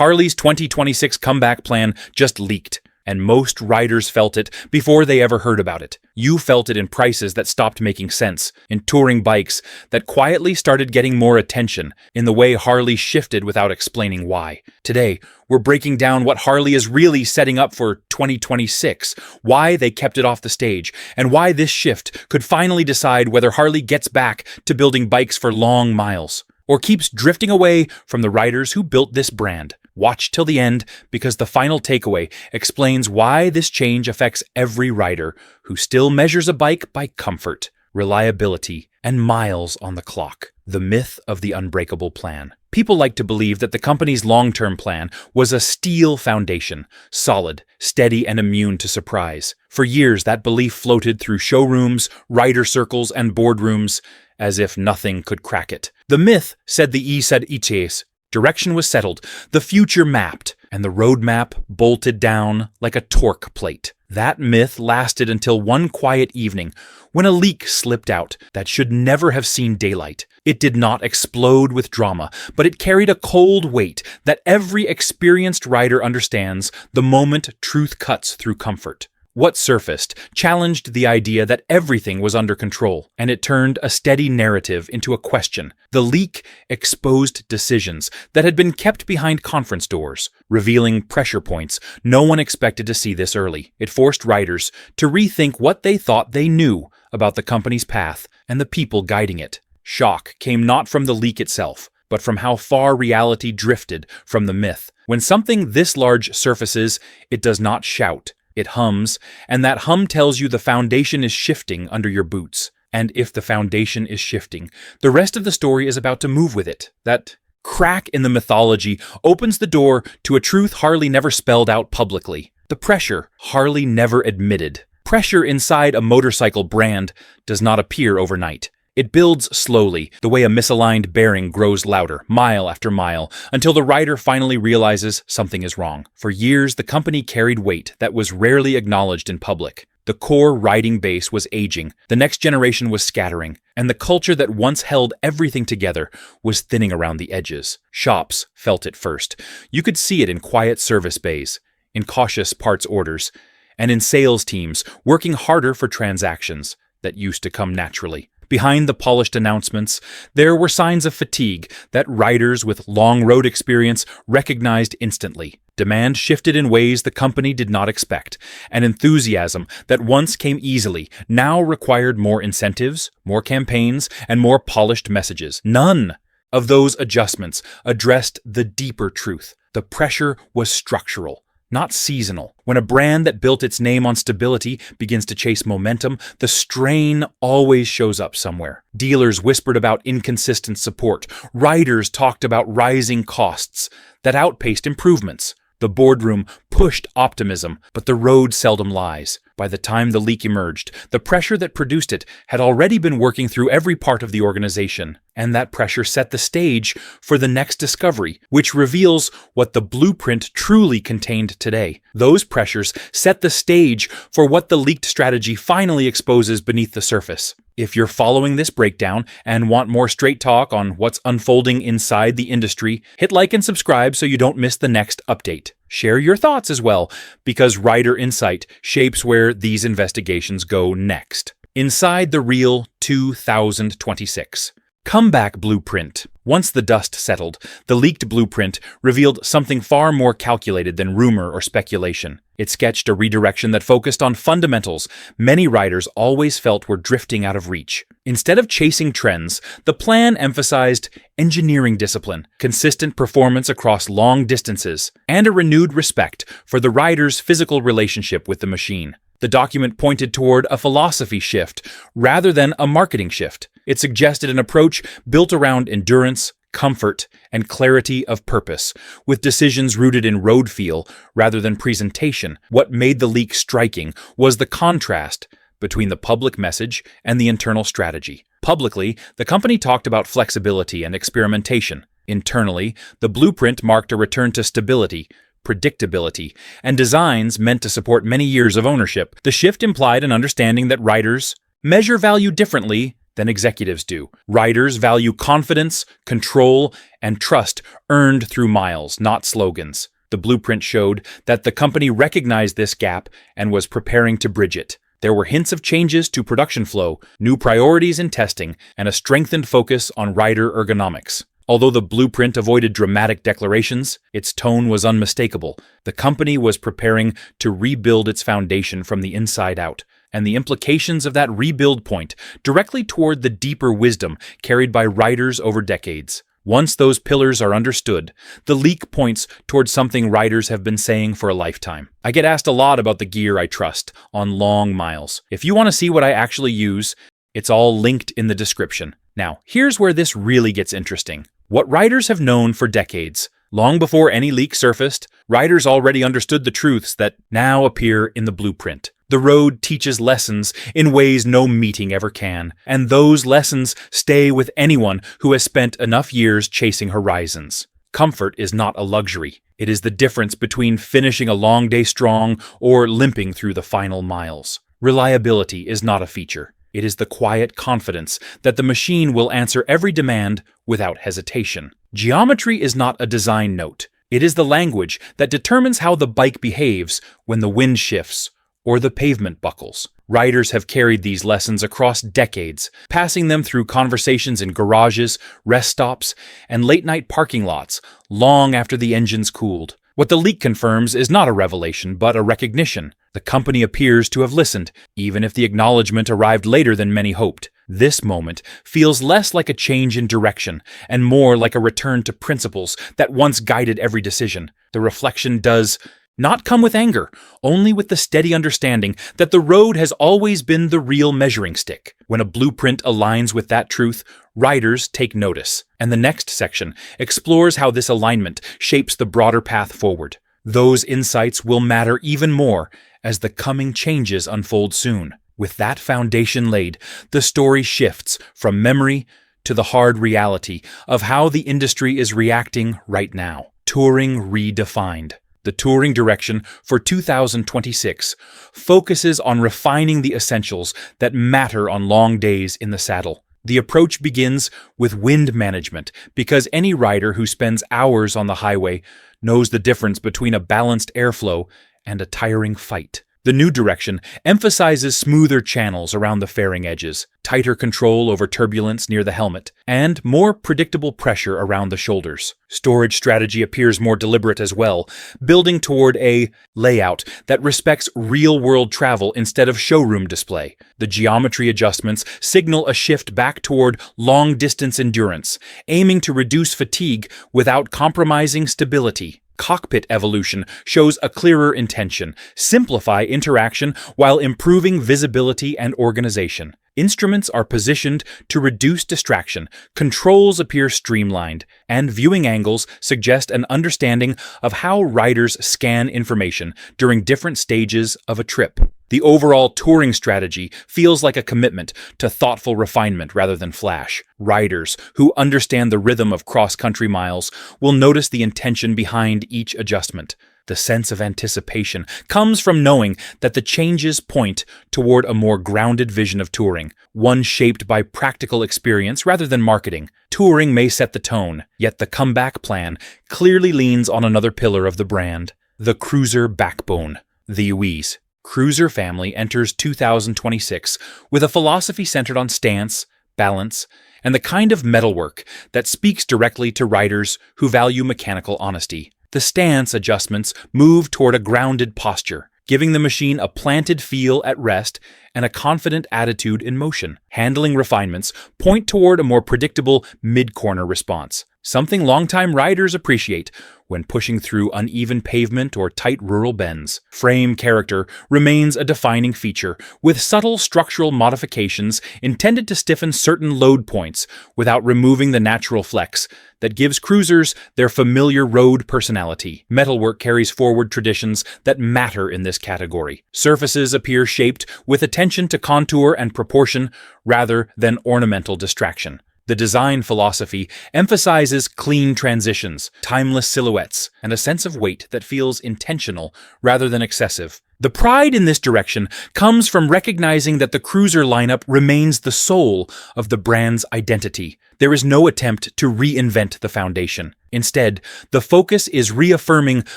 Harley's 2026 comeback plan just leaked, and most riders felt it before they ever heard about it. You felt it in prices that stopped making sense, in touring bikes that quietly started getting more attention, in the way Harley shifted without explaining why. Today, we're breaking down what Harley is really setting up for 2026, why they kept it off the stage, and why this shift could finally decide whether Harley gets back to building bikes for long miles, or keeps drifting away from the riders who built this brand. Watch till the end, because the final takeaway explains why this change affects every rider who still measures a bike by comfort, reliability, and miles on the clock. The myth of the unbreakable plan. People like to believe that the company's long-term plan was a steel foundation, solid, steady, and immune to surprise. For years, that belief floated through showrooms, rider circles, and boardrooms, as if nothing could crack it. The myth said the 𝐈𝐨𝐬𝐧. Direction was settled, the future mapped, and the roadmap bolted down like a torque plate. That myth lasted until one quiet evening when a leak slipped out that should never have seen daylight. It did not explode with drama, but it carried a cold weight that every experienced rider understands the moment truth cuts through comfort. What surfaced challenged the idea that everything was under control, and it turned a steady narrative into a question. The leak exposed decisions that had been kept behind conference doors, revealing pressure points no one expected to see this early. It forced riders to rethink what they thought they knew about the company's path and the people guiding it. Shock came not from the leak itself, but from how far reality drifted from the myth. When something this large surfaces, it does not shout. It hums, and that hum tells you the foundation is shifting under your boots. And if the foundation is shifting, the rest of the story is about to move with it. That crack in the mythology opens the door to a truth Harley never spelled out publicly. The pressure Harley never admitted. Pressure inside a motorcycle brand does not appear overnight. It builds slowly, the way a misaligned bearing grows louder, mile after mile, until the rider finally realizes something is wrong. For years, the company carried weight that was rarely acknowledged in public. The core riding base was aging, the next generation was scattering, and the culture that once held everything together was thinning around the edges. Shops felt it first. You could see it in quiet service bays, in cautious parts orders, and in sales teams working harder for transactions that used to come naturally. Behind the polished announcements, there were signs of fatigue that riders with long road experience recognized instantly. Demand shifted in ways the company did not expect, and enthusiasm that once came easily now required more incentives, more campaigns, and more polished messages. None of those adjustments addressed the deeper truth. The pressure was structural, not seasonal. When a brand that built its name on stability begins to chase momentum, the strain always shows up somewhere. Dealers whispered about inconsistent support. Riders talked about rising costs that outpaced improvements. The boardroom pushed optimism, but the road seldom lies. By the time the leak emerged, the pressure that produced it had already been working through every part of the organization, and that pressure set the stage for the next discovery, which reveals what the blueprint truly contained today. Those pressures set the stage for what the leaked strategy finally exposes beneath the surface. If you're following this breakdown and want more straight talk on what's unfolding inside the industry, hit like and subscribe so you don't miss the next update. Share your thoughts as well, because rider insight shapes where these investigations go next. Inside the real 2026. Comeback blueprint. Once the dust settled, the leaked blueprint revealed something far more calculated than rumor or speculation. It sketched a redirection that focused on fundamentals many riders always felt were drifting out of reach. Instead of chasing trends, the plan emphasized engineering discipline, consistent performance across long distances, and a renewed respect for the rider's physical relationship with the machine. The document pointed toward a philosophy shift rather than a marketing shift. It suggested an approach built around endurance, comfort, and clarity of purpose, with decisions rooted in road feel rather than presentation. What made the leak striking was the contrast between the public message and the internal strategy. Publicly, the company talked about flexibility and experimentation. Internally, the blueprint marked a return to stability, predictability, and designs meant to support many years of ownership. The shift implied an understanding that riders measure value differently than executives do. Riders value confidence, control, and trust earned through miles, not slogans. The blueprint showed that the company recognized this gap and was preparing to bridge it. There were hints of changes to production flow, new priorities in testing, and a strengthened focus on rider ergonomics. Although the blueprint avoided dramatic declarations, its tone was unmistakable. The company was preparing to rebuild its foundation from the inside out, and the implications of that rebuild point directly toward the deeper wisdom carried by riders over decades. Once those pillars are understood, the leak points towards something riders have been saying for a lifetime. I get asked a lot about the gear I trust on long miles. If you want to see what I actually use, it's all linked in the description. Now, here's where this really gets interesting. What riders have known for decades. Long before any leak surfaced, riders already understood the truths that now appear in the blueprint. The road teaches lessons in ways no meeting ever can, and those lessons stay with anyone who has spent enough years chasing horizons. Comfort is not a luxury. It is the difference between finishing a long day strong or limping through the final miles. Reliability is not a feature. It is the quiet confidence that the machine will answer every demand without hesitation. Geometry is not a design note. It is the language that determines how the bike behaves when the wind shifts or the pavement buckles. Riders have carried these lessons across decades, passing them through conversations in garages, rest stops, and late-night parking lots, long after the engines cooled. What the leak confirms is not a revelation, but a recognition. The company appears to have listened, even if the acknowledgement arrived later than many hoped. This moment feels less like a change in direction and more like a return to principles that once guided every decision. The reflection does not come with anger, only with the steady understanding that the road has always been the real measuring stick. When a blueprint aligns with that truth, riders take notice. And the next section explores how this alignment shapes the broader path forward. Those insights will matter even more as the coming changes unfold soon. With that foundation laid, the story shifts from memory to the hard reality of how the industry is reacting right now. Touring redefined. The touring direction for 2026 focuses on refining the essentials that matter on long days in the saddle. The approach begins with wind management because any rider who spends hours on the highway knows the difference between a balanced airflow and a tiring fight. The new direction emphasizes smoother channels around the fairing edges, tighter control over turbulence near the helmet, and more predictable pressure around the shoulders. Storage strategy appears more deliberate as well, building toward a layout that respects real-world travel instead of showroom display. The geometry adjustments signal a shift back toward long-distance endurance, aiming to reduce fatigue without compromising stability. Cockpit evolution shows a clearer intention, simplify interaction while improving visibility and organization. Instruments are positioned to reduce distraction, controls appear streamlined, and viewing angles suggest an understanding of how riders scan information during different stages of a trip. The overall touring strategy feels like a commitment to thoughtful refinement rather than flash. Riders who understand the rhythm of cross-country miles will notice the intention behind each adjustment. The sense of anticipation comes from knowing that the changes point toward a more grounded vision of touring, one shaped by practical experience rather than marketing. Touring may set the tone, yet the comeback plan clearly leans on another pillar of the brand, the cruiser backbone, the 𝐈𝐸. Cruiser family enters 2026 with a philosophy centered on stance, balance, and the kind of metalwork that speaks directly to riders who value mechanical honesty. The stance adjustments move toward a grounded posture, giving the machine a planted feel at rest and a confident attitude in motion. Handling refinements point toward a more predictable mid-corner response, something longtime riders appreciate when pushing through uneven pavement or tight rural bends. Frame character remains a defining feature, with subtle structural modifications intended to stiffen certain load points without removing the natural flex that gives cruisers their familiar road personality. Metalwork carries forward traditions that matter in this category. Surfaces appear shaped with attention to contour and proportion rather than ornamental distraction. The design philosophy emphasizes clean transitions, timeless silhouettes, and a sense of weight that feels intentional rather than excessive. The pride in this direction comes from recognizing that the cruiser lineup remains the soul of the brand's identity. There is no attempt to reinvent the foundation. Instead, the focus is reaffirming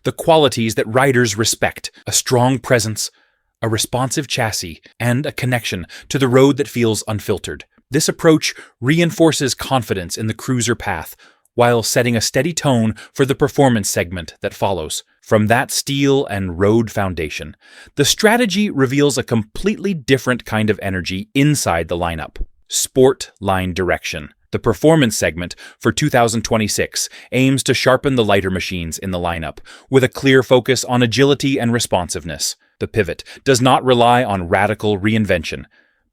the qualities that riders respect: a strong presence, a responsive chassis, and a connection to the road that feels unfiltered. This approach reinforces confidence in the cruiser path, while setting a steady tone for the performance segment that follows. From that steel and road foundation, the strategy reveals a completely different kind of energy inside the lineup: sport line direction. The performance segment for 2026 aims to sharpen the lighter machines in the lineup, with a clear focus on agility and responsiveness. The pivot does not rely on radical reinvention,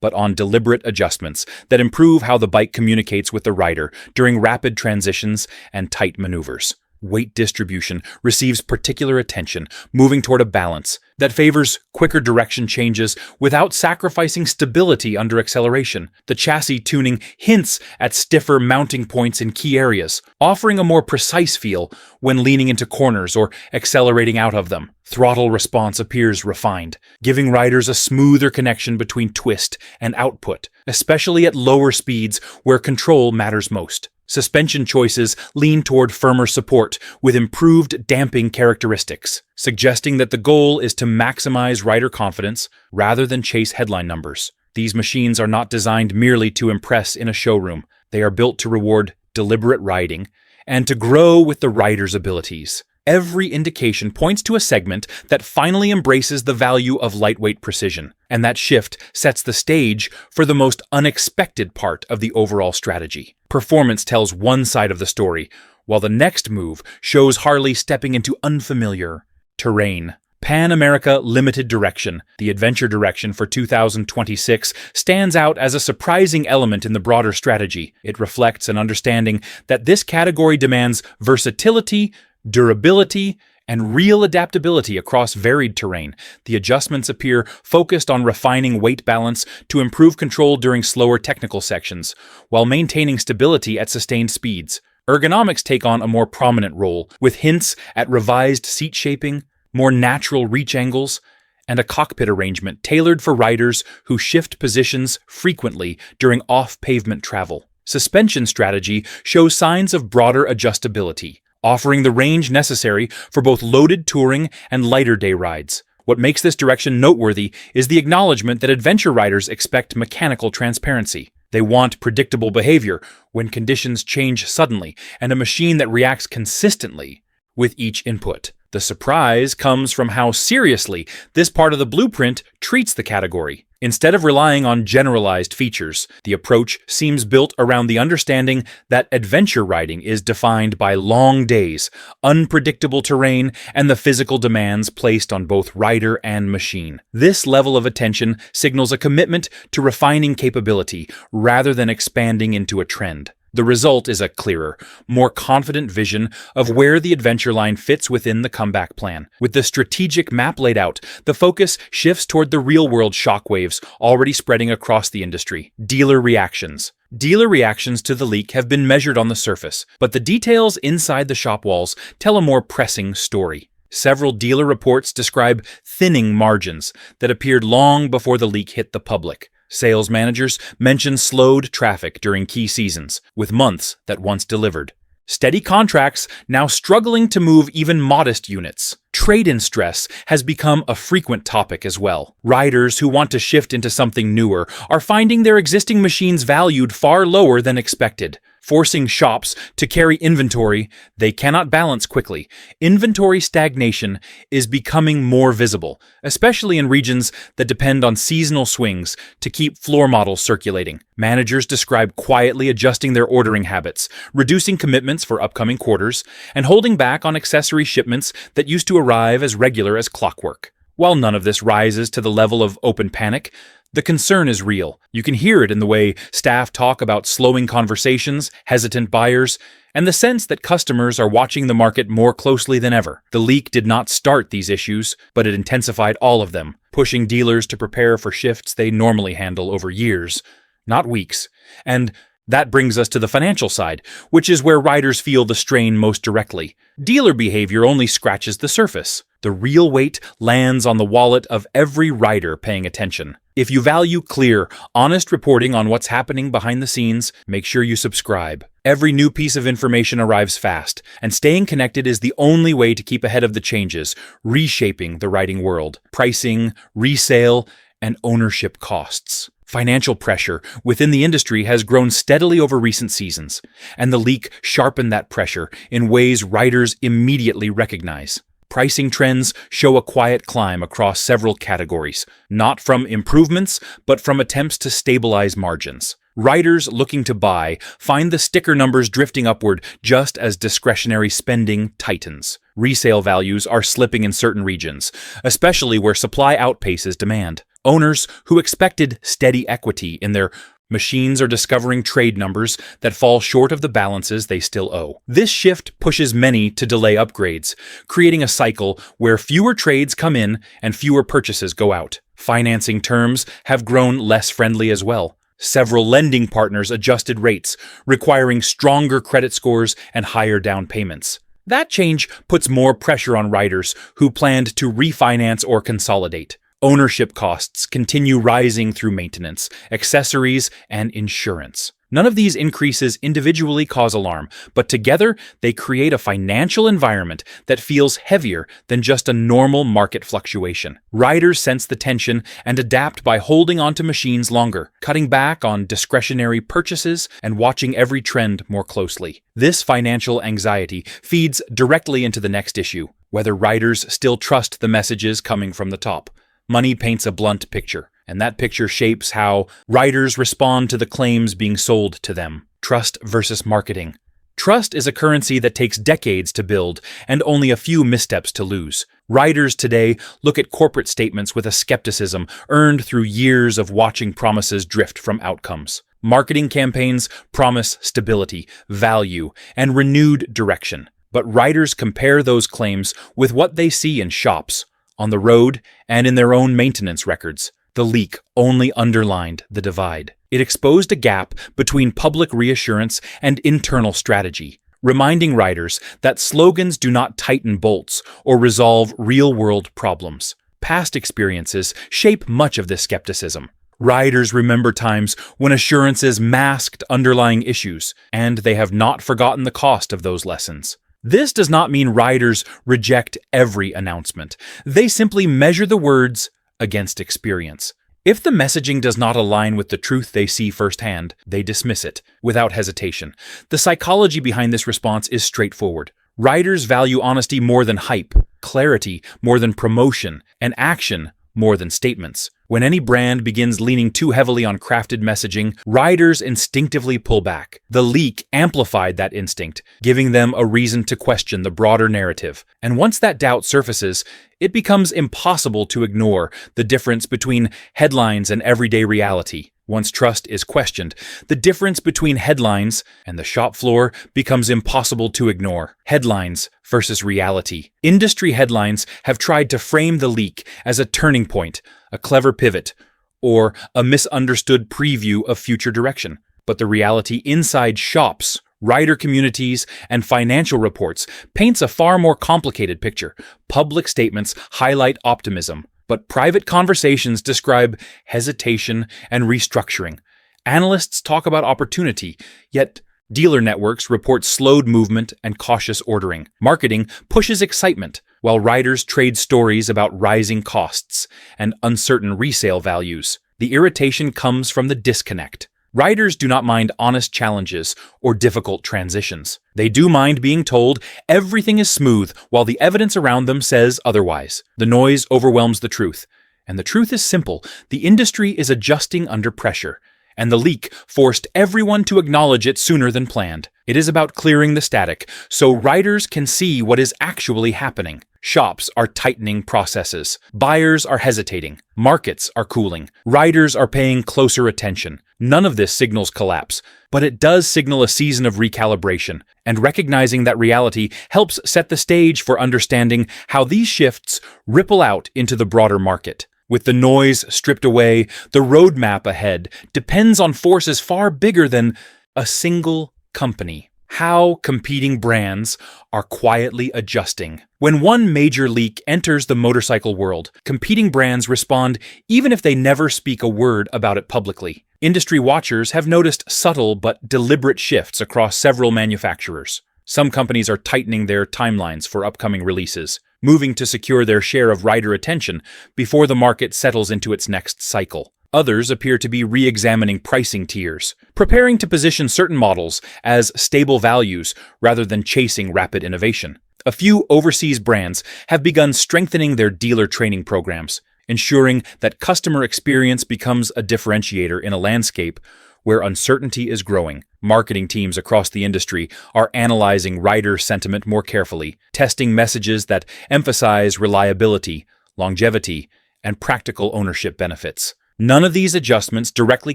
but on deliberate adjustments that improve how the bike communicates with the rider during rapid transitions and tight maneuvers. Weight distribution receives particular attention, moving toward a balance that favors quicker direction changes without sacrificing stability under acceleration. The chassis tuning hints at stiffer mounting points in key areas, offering a more precise feel when leaning into corners or accelerating out of them. Throttle response appears refined, giving riders a smoother connection between twist and output, especially at lower speeds where control matters most. Suspension choices lean toward firmer support with improved damping characteristics, suggesting that the goal is to maximize rider confidence rather than chase headline numbers. These machines are not designed merely to impress in a showroom. They are built to reward deliberate riding and to grow with the rider's abilities. Every indication points to a segment that finally embraces the value of lightweight precision, and that shift sets the stage for the most unexpected part of the overall strategy. Performance tells one side of the story, while the next move shows Harley stepping into unfamiliar terrain. Pan America Limited Direction, the adventure direction for 2026, stands out as a surprising element in the broader strategy. It reflects an understanding that this category demands versatility, durability, and real adaptability across varied terrain. The adjustments appear focused on refining weight balance to improve control during slower technical sections, while maintaining stability at sustained speeds. Ergonomics take on a more prominent role, with hints at revised seat shaping, more natural reach angles, and a cockpit arrangement tailored for riders who shift positions frequently during off-pavement travel. Suspension strategy shows signs of broader adjustability, offering the range necessary for both loaded touring and lighter day rides. What makes this direction noteworthy is the acknowledgement that adventure riders expect mechanical transparency. They want predictable behavior when conditions change suddenly, and a machine that reacts consistently with each input. The surprise comes from how seriously this part of the blueprint treats the category. Instead of relying on generalized features, the approach seems built around the understanding that adventure riding is defined by long days, unpredictable terrain, and the physical demands placed on both rider and machine. This level of attention signals a commitment to refining capability rather than expanding into a trend. The result is a clearer, more confident vision of where the adventure line fits within the comeback plan. With the strategic map laid out, the focus shifts toward the real-world shockwaves already spreading across the industry. Dealer reactions. Dealer reactions to the leak have been measured on the surface, but the details inside the shop walls tell a more pressing story. Several dealer reports describe thinning margins that appeared long before the leak hit the public. Sales managers mention slowed traffic during key seasons, with months that once delivered. Steady contracts now struggling to move even modest units. Trade-in stress has become a frequent topic as well. Riders who want to shift into something newer are finding their existing machines valued far lower than expected, forcing shops to carry inventory they cannot balance quickly. Inventory stagnation is becoming more visible, especially in regions that depend on seasonal swings to keep floor models circulating. Managers describe quietly adjusting their ordering habits, reducing commitments for upcoming quarters, and holding back on accessory shipments that used to arrive as regular as clockwork. While none of this rises to the level of open panic, the concern is real. You can hear it in the way staff talk about slowing conversations, hesitant buyers, and the sense that customers are watching the market more closely than ever. The leak did not start these issues, but it intensified all of them, pushing dealers to prepare for shifts they normally handle over years, not weeks. And That brings us to the financial side, which is where riders feel the strain most directly. Dealer behavior only scratches the surface. The real weight lands on the wallet of every rider paying attention. If you value clear, honest reporting on what's happening behind the scenes, make sure you subscribe. Every new piece of information arrives fast, and staying connected is the only way to keep ahead of the changes, reshaping the riding world. Pricing, resale, and ownership costs. Financial pressure within the industry has grown steadily over recent seasons, and the leak sharpened that pressure in ways riders immediately recognize. Pricing trends show a quiet climb across several categories, not from improvements, but from attempts to stabilize margins. Riders looking to buy find the sticker numbers drifting upward just as discretionary spending tightens. Resale values are slipping in certain regions, especially where supply outpaces demand. Owners who expected steady equity in their machines are discovering trade numbers that fall short of the balances they still owe. This shift pushes many to delay upgrades, creating a cycle where fewer trades come in and fewer purchases go out. Financing terms have grown less friendly as well. Several lending partners adjusted rates, requiring stronger credit scores and higher down payments. That change puts more pressure on riders who planned to refinance or consolidate. Ownership costs continue rising through maintenance, accessories, and insurance. None of these increases individually cause alarm, but together they create a financial environment that feels heavier than just a normal market fluctuation. Riders sense the tension and adapt by holding onto machines longer, cutting back on discretionary purchases and watching every trend more closely. This financial anxiety feeds directly into the next issue, whether riders still trust the messages coming from the top. Money paints a blunt picture, and that picture shapes how riders respond to the claims being sold to them. Trust versus marketing. Trust is a currency that takes decades to build and only a few missteps to lose. Riders today look at corporate statements with a skepticism earned through years of watching promises drift from outcomes. Marketing campaigns promise stability, value, and renewed direction, but riders compare those claims with what they see in shops, on the road, and in their own maintenance records. The leak only underlined the divide. It exposed a gap between public reassurance and internal strategy, reminding riders that slogans do not tighten bolts or resolve real-world problems. Past experiences shape much of this skepticism. Riders remember times when assurances masked underlying issues, and they have not forgotten the cost of those lessons. This does not mean riders reject every announcement. They simply measure the words against experience. If the messaging does not align with the truth they see firsthand, they dismiss it without hesitation. The psychology behind this response is straightforward. Riders value honesty more than hype, clarity more than promotion, and action more than statements. When any brand begins leaning too heavily on crafted messaging, riders instinctively pull back. The leak amplified that instinct, giving them a reason to question the broader narrative. And once that doubt surfaces, it becomes impossible to ignore the difference between headlines and everyday reality. Once trust is questioned, the difference between headlines and the shop floor becomes impossible to ignore. Headlines versus reality. Industry headlines have tried to frame the leak as a turning point, a clever pivot, or a misunderstood preview of future direction. But the reality inside shops, rider communities, and financial reports paints a far more complicated picture. Public statements highlight optimism, but private conversations describe hesitation and restructuring. Analysts talk about opportunity, yet dealer networks report slowed movement and cautious ordering. Marketing pushes excitement, while riders trade stories about rising costs and uncertain resale values. The irritation comes from the disconnect. Riders do not mind honest challenges or difficult transitions. They do mind being told everything is smooth while the evidence around them says otherwise. The noise overwhelms the truth. And the truth is simple. The industry is adjusting under pressure, and the leak forced everyone to acknowledge it sooner than planned. It is about clearing the static so riders can see what is actually happening. Shops are tightening processes. Buyers are hesitating. Markets are cooling. Riders are paying closer attention. None of this signals collapse, but it does signal a season of recalibration, and recognizing that reality helps set the stage for understanding how these shifts ripple out into the broader market. With the noise stripped away, the roadmap ahead depends on forces far bigger than A single company. How competing brands are quietly adjusting. When one major leak enters the motorcycle world, competing brands respond even if they never speak a word about it publicly. Industry watchers have noticed subtle but deliberate shifts across several manufacturers. Some companies are tightening their timelines for upcoming releases, moving to secure their share of rider attention before the market settles into its next cycle. Others appear to be re-examining pricing tiers, preparing to position certain models as stable values rather than chasing rapid innovation. A few overseas brands have begun strengthening their dealer training programs, ensuring that customer experience becomes a differentiator in a landscape where uncertainty is growing. Marketing teams across the industry are analyzing rider sentiment more carefully, testing messages that emphasize reliability, longevity, and practical ownership benefits. None of these adjustments directly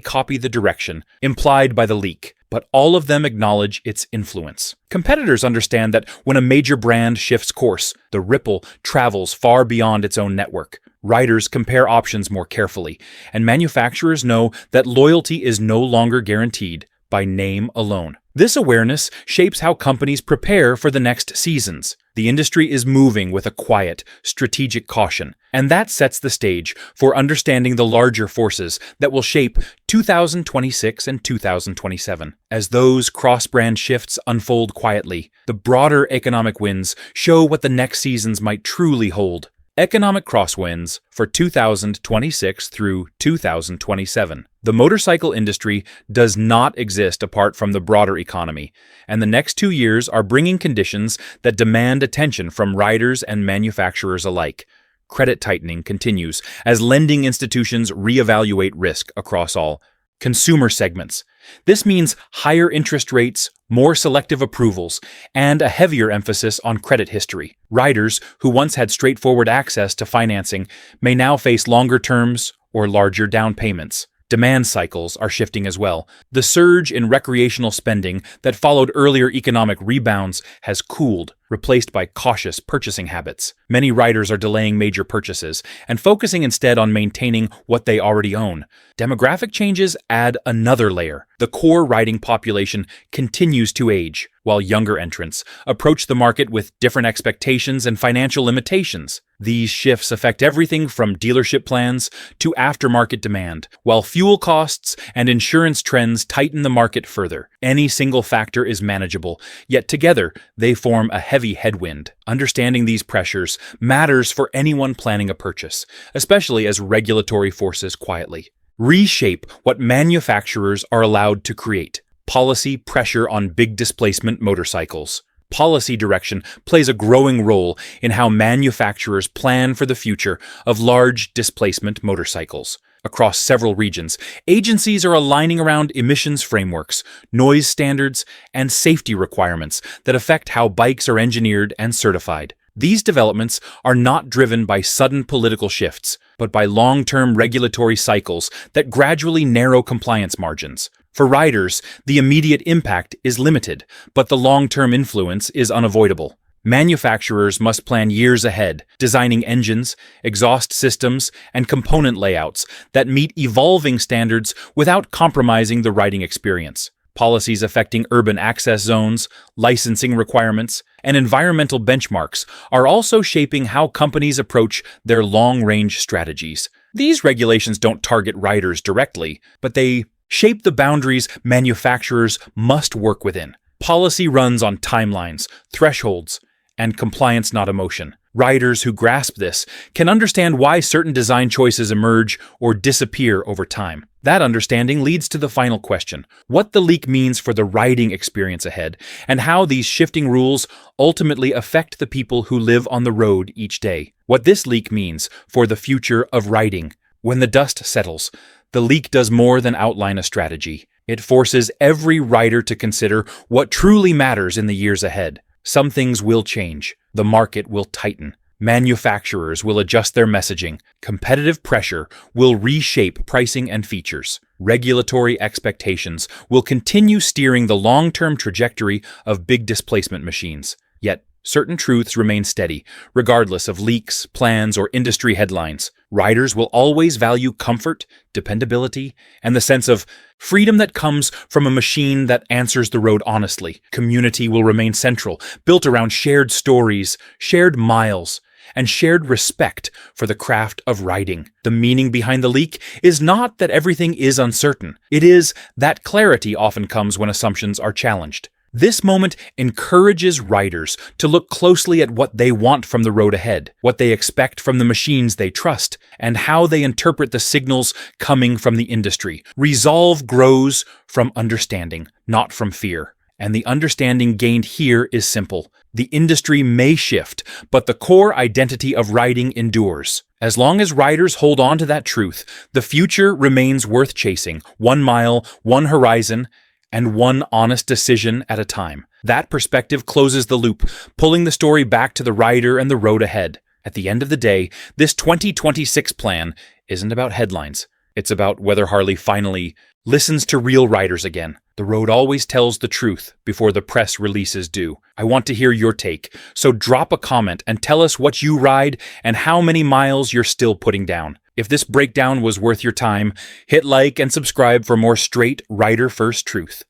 copy the direction implied by the leak, but all of them acknowledge its influence. Competitors understand that when a major brand shifts course, the ripple travels far beyond its own network. Riders compare options more carefully, and manufacturers know that loyalty is no longer guaranteed by name alone. This awareness shapes how companies prepare for the next seasons. The industry is moving with a quiet, strategic caution, and that sets the stage for understanding the larger forces that will shape 2026 and 2027. As those cross-brand shifts unfold quietly, the broader economic winds show what the next seasons might truly hold. Economic crosswinds for 2026 through 2027. The motorcycle industry does not exist apart from the broader economy, and the next 2 years are bringing conditions that demand attention from riders and manufacturers alike. Credit tightening continues as lending institutions reevaluate risk across all consumer segments. This means higher interest rates, more selective approvals, and a heavier emphasis on credit history. Riders who once had straightforward access to financing may now face longer terms or larger down payments. Demand cycles are shifting as well. The surge in recreational spending that followed earlier economic rebounds has cooled, replaced by cautious purchasing habits. Many riders are delaying major purchases and focusing instead on maintaining what they already own. Demographic changes add another layer. The core riding population continues to age, while younger entrants approach the market with different expectations and financial limitations. These shifts affect everything from dealership plans to aftermarket demand, while fuel costs and insurance trends tighten the market further. Any single factor is manageable, yet together they form a heavy headwind. Understanding these pressures matters for anyone planning a purchase, especially as regulatory forces quietly reshape what manufacturers are allowed to create. Policy pressure on big displacement motorcycles. Policy direction plays a growing role in how manufacturers plan for the future of large displacement motorcycles. Across several regions, agencies are aligning around emissions frameworks, noise standards, and safety requirements that affect how bikes are engineered and certified. These developments are not driven by sudden political shifts, but by long-term regulatory cycles that gradually narrow compliance margins. For riders, the immediate impact is limited, but the long-term influence is unavoidable. Manufacturers must plan years ahead, designing engines, exhaust systems, and component layouts that meet evolving standards without compromising the riding experience. Policies affecting urban access zones, licensing requirements, and environmental benchmarks are also shaping how companies approach their long-range strategies. These regulations don't target riders directly, but they shape the boundaries manufacturers must work within. Policy runs on timelines, thresholds, and compliance, not emotion. Riders who grasp this can understand why certain design choices emerge or disappear over time. That understanding leads to the final question: what the leak means for the riding experience ahead, and how these shifting rules ultimately affect the people who live on the road each day. What this leak means for the future of riding. When the dust settles, the leak does more than outline a strategy. It forces every rider to consider what truly matters in the years ahead. Some things will change. The market will tighten. Manufacturers will adjust their messaging. Competitive pressure will reshape pricing and features. Regulatory expectations will continue steering the long-term trajectory of big displacement machines. Yet, certain truths remain steady, regardless of leaks, plans, or industry headlines. Riders will always value comfort, dependability, and the sense of freedom that comes from a machine that answers the road honestly. Community will remain central, built around shared stories, shared miles, and shared respect for the craft of riding. The meaning behind the leak is not that everything is uncertain. It is that clarity often comes when assumptions are challenged. This moment encourages riders to look closely at what they want from the road ahead, what they expect from the machines they trust, and how they interpret the signals coming from the industry. Resolve grows from understanding, not from fear. And the understanding gained here is simple. The industry may shift, but the core identity of riding endures. As long as riders hold on to that truth, the future remains worth chasing, 1 mile, 1 horizon, and 1 honest decision at a time. That perspective closes the loop, pulling the story back to the rider and the road ahead. At the end of the day, this 2026 plan isn't about headlines. It's about whether Harley finally listens to real riders again. The road always tells the truth before the press releases do. I want to hear your take, so drop a comment and tell us what you ride and how many miles you're still putting down. If this breakdown was worth your time, hit like and subscribe for more straight rider-first truth.